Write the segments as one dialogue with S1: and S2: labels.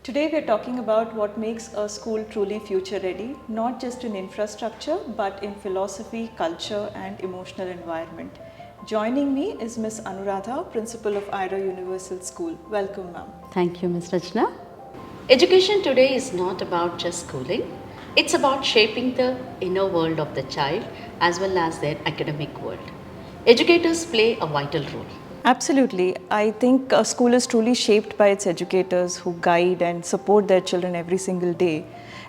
S1: Today we are talking about what makes a school truly future ready, not just in infrastructure but in philosophy, culture and emotional environment. Joining me is Ms. Anuradha, Principal of IRA Universal School. Welcome, ma'am.
S2: Thank you, Ms. Rachna. Education today is not about just schooling. It's about shaping the inner world of the child as well as their academic world. Educators play a vital role.
S1: Absolutely. I think a school is truly shaped by its educators who guide and support their children every single day.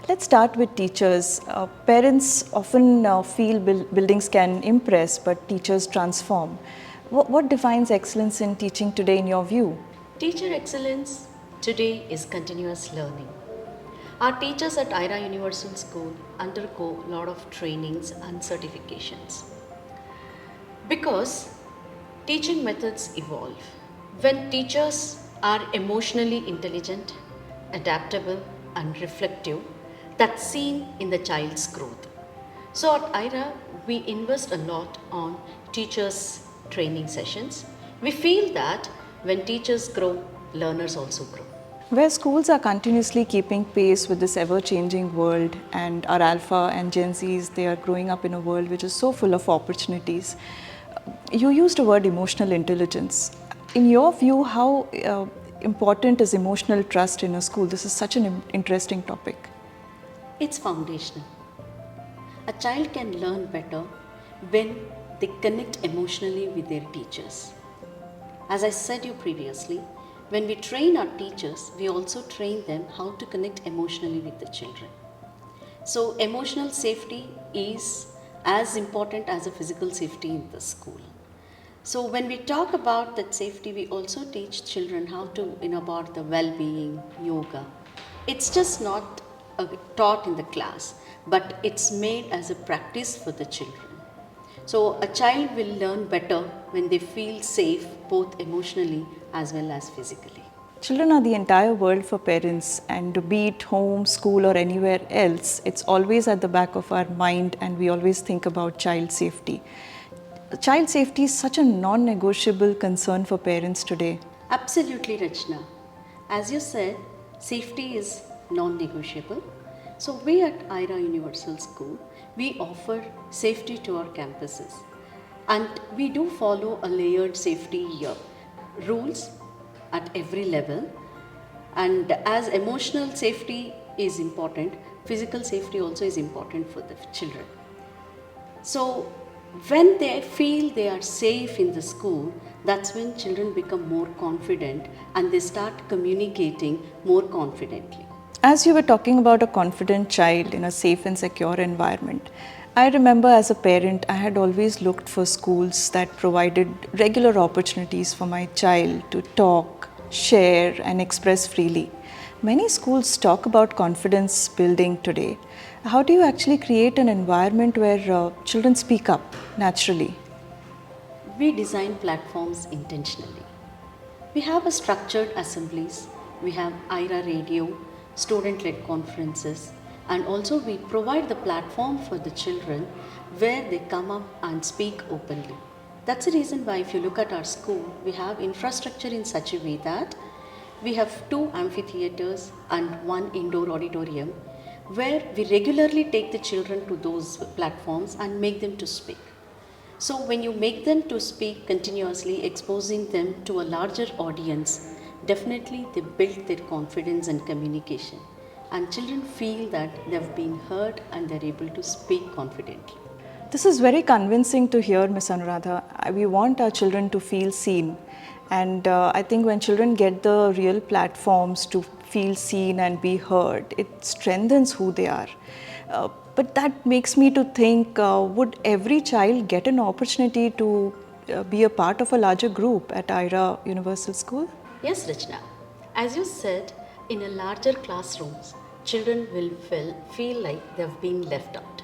S1: Let's start with teachers. Parents often feel buildings can impress, but teachers transform. What defines excellence in teaching today, in your view?
S2: Teacher excellence today is continuous learning. Our teachers at IRA Universal School undergo a lot of trainings and certifications because teaching methods evolve. When teachers are emotionally intelligent, adaptable, and reflective, that's seen in the child's growth. So at IRA, we invest a lot on teachers' training sessions. We feel that when teachers grow, learners also grow.
S1: Where schools are continuously keeping pace with this ever-changing world, and our Alpha and Gen Zs, they are growing up in a world which is so full of opportunities. You used the word emotional intelligence. In your view, how important is emotional trust in a school? This is such an interesting topic.
S2: It's foundational. A child can learn better when they connect emotionally with their teachers. As I said you previously, when we train our teachers, we also train them how to connect emotionally with the children. So emotional safety is as important as a physical safety in the school. So when we talk about that safety, we also teach children how to about the well-being, yoga. It's just not taught in the class, but it's made as a practice for the children. So a child will learn better when they feel safe both emotionally as well as physically.
S1: Children are the entire world for parents, and be it home, school or anywhere else, it's always at the back of our mind and we always think about child safety. Child safety is such a non-negotiable concern for parents today.
S2: Absolutely, Rachna. As you said, safety is non-negotiable. So we at IRA Universal School, we offer safety to our campuses. And we do follow a layered safety rules at every level. And as emotional safety is important, physical safety also is important for the children. So when they feel they are safe in the school, that's when children become more confident and they start communicating more confidently.
S1: As you were talking about a confident child in a safe and secure environment, I remember as a parent, I had always looked for schools that provided regular opportunities for my child to talk, share, and express freely. Many schools talk about confidence building today. How do you actually create an environment where children speak up naturally?
S2: We design platforms intentionally. We have a structured assemblies, we have IRA radio, student-led conferences, and also we provide the platform for the children where they come up and speak openly. That's the reason why if you look at our school, we have infrastructure in such a way that we have 2 amphitheaters and 1 indoor auditorium where we regularly take the children to those platforms and make them to speak. So when you make them to speak continuously, exposing them to a larger audience, definitely they build their confidence and communication. And children feel that they've been heard and they're able to speak confidently.
S1: This is very convincing to hear, Ms. Anuradha. We want our children to feel seen. And I think when children get the real platforms to feel seen and be heard, it strengthens who they are. But that makes me to think, would every child get an opportunity to be a part of a larger group at IRA Universal School?
S2: Yes, Rachna. As you said, in a larger classrooms, children will feel like they've been left out.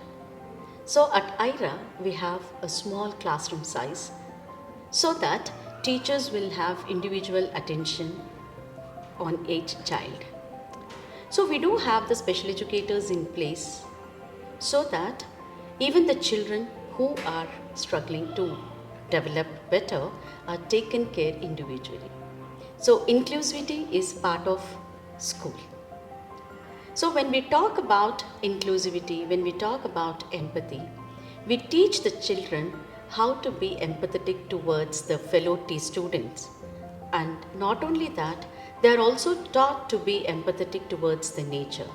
S2: So at IRA, we have a small classroom size so that teachers will have individual attention on each child. So we do have the special educators in place so that even the children who are struggling to develop better are taken care individually. So inclusivity is part of school. So, when we talk about inclusivity, when we talk about empathy, we teach the children how to be empathetic towards the fellow T students. And not only that, they are also taught to be empathetic towards the nature.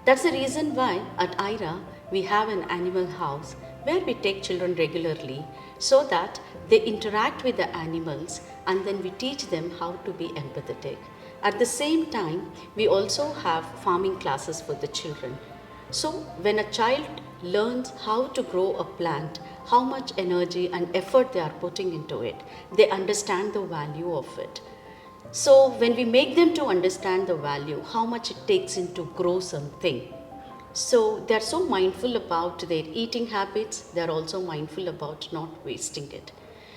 S2: That's the reason why at IRA we have an animal house where we take children regularly so that they interact with the animals and then we teach them how to be empathetic. At the same time, we also have farming classes for the children. So, when a child learns how to grow a plant, how much energy and effort they are putting into it, they understand the value of it. So, when we make them to understand the value, how much it takes in to grow something, so they are so mindful about their eating habits, they are also mindful about not wasting it.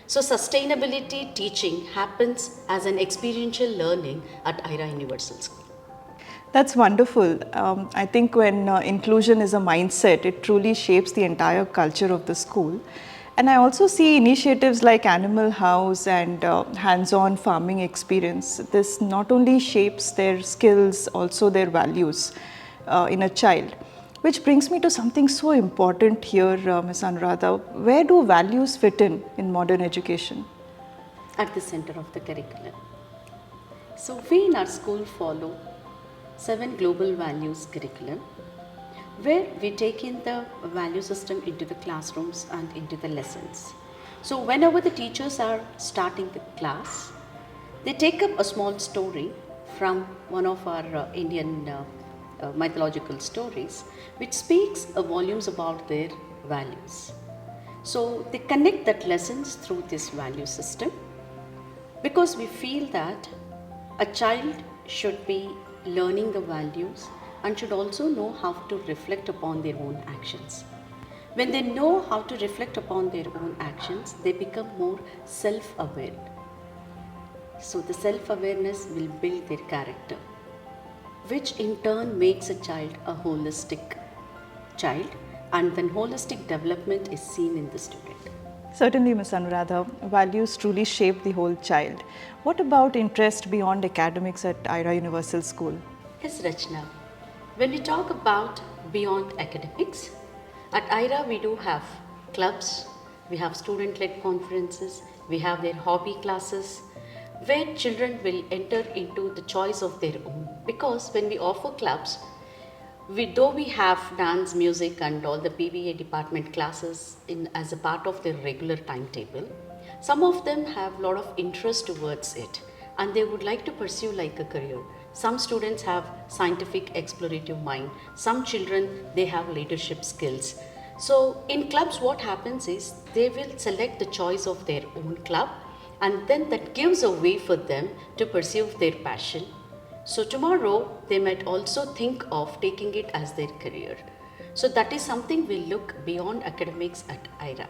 S2: So, sustainability teaching happens as an experiential learning at IRA Universal School.
S1: That's wonderful. I think when inclusion is a mindset, it truly shapes the entire culture of the school. And I also see initiatives like Animal House and hands-on farming experience. This not only shapes their skills, also their values in a child. Which brings me to something so important here, Ms. Anuradha. Where do values fit in modern education?
S2: At the center of the curriculum. So, we in our school follow 7 global values curriculum where we take in the value system into the classrooms and into the lessons. So, whenever the teachers are starting the class, they take up a small story from one of our Indian mythological stories which speaks volumes about their values. So, they connect that lessons through this value system because we feel that a child should be learning the values and should also know how to reflect upon their own actions. When they know how to reflect upon their own actions, they become more self-aware. So the self-awareness will build their character, which in turn makes a child a holistic child, and then holistic development is seen in the student.
S1: Certainly, Ms. Anuradha, values truly shape the whole child. What about interest beyond academics at IRA Universal School?
S2: Yes, Rachna. When we talk about beyond academics, at IRA we do have clubs, we have student-led conferences, we have their hobby classes, where children will enter into the choice of their own. Because when we offer clubs, though we have dance, music and all the PVA department classes as a part of their regular timetable, some of them have a lot of interest towards it and they would like to pursue like a career. Some students have scientific explorative mind, some children they have leadership skills. So in clubs what happens is they will select the choice of their own club and then that gives a way for them to pursue their passion. So tomorrow they might also think of taking it as their career. So that is something we look beyond academics at IRA.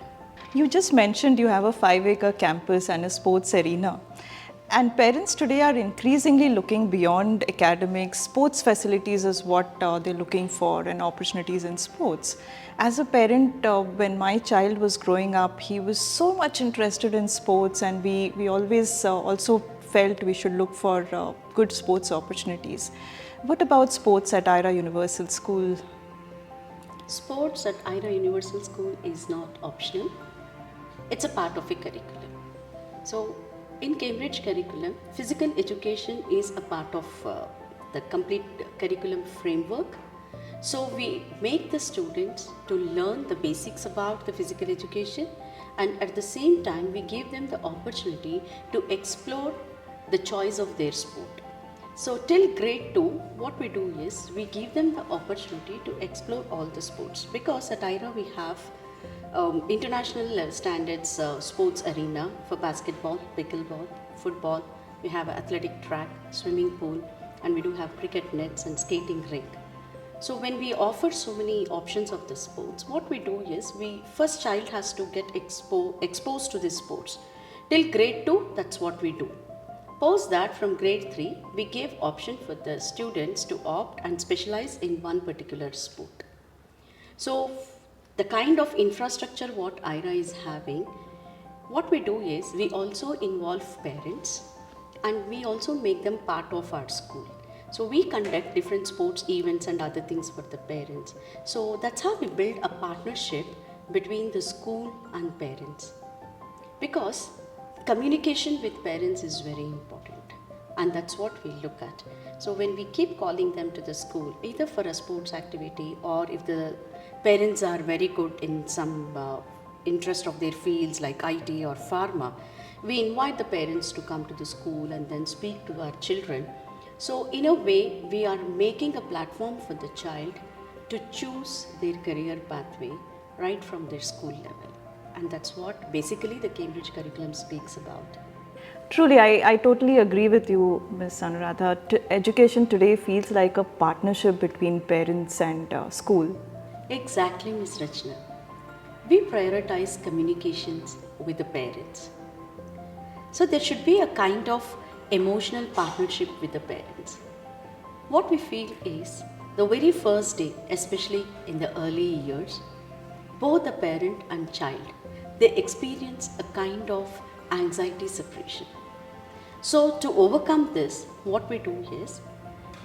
S1: You just mentioned you have a 5-acre campus and a sports arena. And parents today are increasingly looking beyond academics. Sports facilities is what they're looking for and opportunities in sports. As a parent, when my child was growing up, he was so much interested in sports and we always also felt we should look for good sports opportunities. What about sports at IRA Universal School?
S2: Sports at IRA Universal School is not optional. It's a part of a curriculum. So in Cambridge curriculum, physical education is a part of the complete curriculum framework. So we make the students to learn the basics about the physical education and at the same time we give them the opportunity to explore the choice of their sport. So till grade 2, what we do is we give them the opportunity to explore all the sports because at IRA we have international standards sports arena for basketball, pickleball, football, we have an athletic track, swimming pool and we do have cricket nets and skating rink. So when we offer so many options of the sports, what we do is first child has to get exposed to the sports. Till grade 2, that's what we do. Post that from grade 3, we give option for the students to opt and specialize in one particular sport. So the kind of infrastructure what IRA is having, what we do is we also involve parents and we also make them part of our school. So we conduct different sports events and other things for the parents. So that's how we build a partnership between the school and parents. Because communication with parents is very important, and that's what we look at. So when we keep calling them to the school, either for a sports activity, or if the parents are very good in some interest of their fields like IT or pharma, we invite the parents to come to the school and then speak to our children. So in a way, we are making a platform for the child to choose their career pathway right from their school level. And that's what basically the Cambridge curriculum speaks about.
S1: Truly, I totally agree with you, Ms. Anuradha. Education today feels like a partnership between parents and school.
S2: Exactly, Ms. Rachna. We prioritize communications with the parents. So there should be a kind of emotional partnership with the parents. What we feel is the very first day, especially in the early years, both the parent and child, they experience a kind of anxiety separation. So to overcome this, what we do is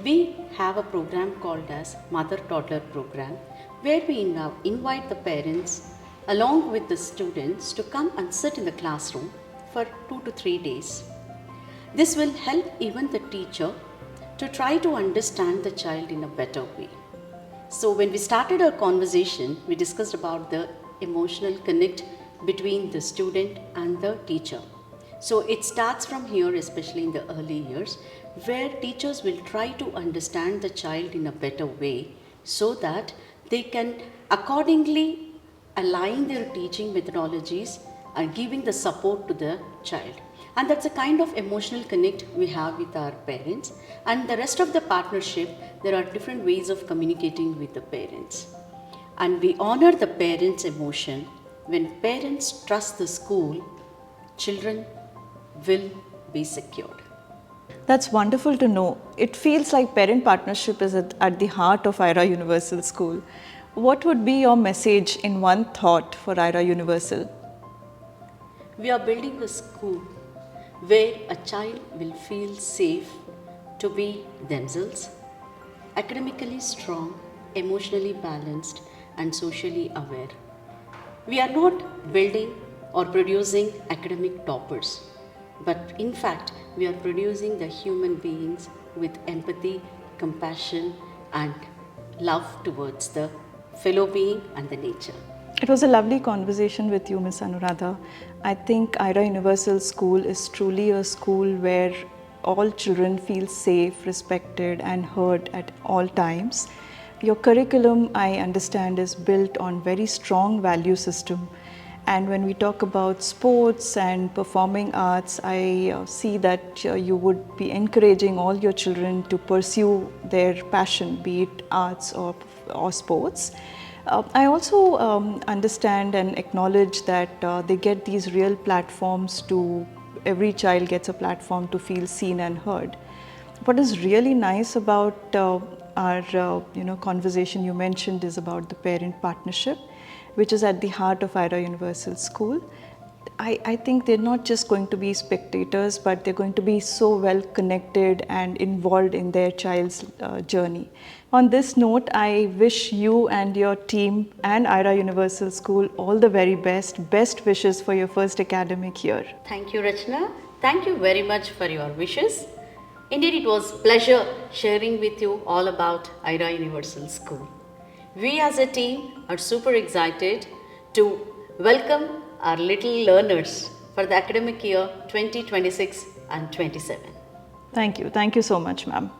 S2: we have a program called as Mother-Toddler Program, where we now invite the parents along with the students to come and sit in the classroom for 2 to 3 days. This will help even the teacher to try to understand the child in a better way. So when we started our conversation, we discussed about the emotional connect between the student and the teacher. So it starts from here, especially in the early years, where teachers will try to understand the child in a better way so that they can accordingly align their teaching methodologies and giving the support to the child. And that's a kind of emotional connect we have with our parents. And the rest of the partnership, there are different ways of communicating with the parents. And we honor the parents' emotion. When parents trust the school, children will be secured.
S1: That's wonderful to know. It feels like parent partnership is at the heart of IRA Universal School. What would be your message in one thought for IRA Universal?
S2: We are building a school where a child will feel safe to be themselves, academically strong, emotionally balanced, and socially aware. We are not building or producing academic toppers, but in fact, we are producing the human beings with empathy, compassion, and love towards the fellow being and the nature.
S1: It was a lovely conversation with you, Ms. Anuradha. I think IRA Universal School is truly a school where all children feel safe, respected, and heard at all times. Your curriculum, I understand, is built on very strong value system. And when we talk about sports and performing arts, I see that you would be encouraging all your children to pursue their passion, be it arts or sports. I also understand and acknowledge that they get these real platforms to, every child gets a platform to feel seen and heard. What is really nice about our conversation you mentioned is about the parent partnership, which is at the heart of IRA Universal School. I think they're not just going to be spectators, but they're going to be so well connected and involved in their child's journey. On this note, I wish you and your team and IRA Universal School all the very best. Best wishes for your first academic year.
S2: Thank you, Rachna. Thank you very much for your wishes. Indeed, it was pleasure sharing with you all about IRA Universal School. We as a team are super excited to welcome our little learners for the academic year 2026 and 27.
S1: Thank you. Thank you so much, ma'am.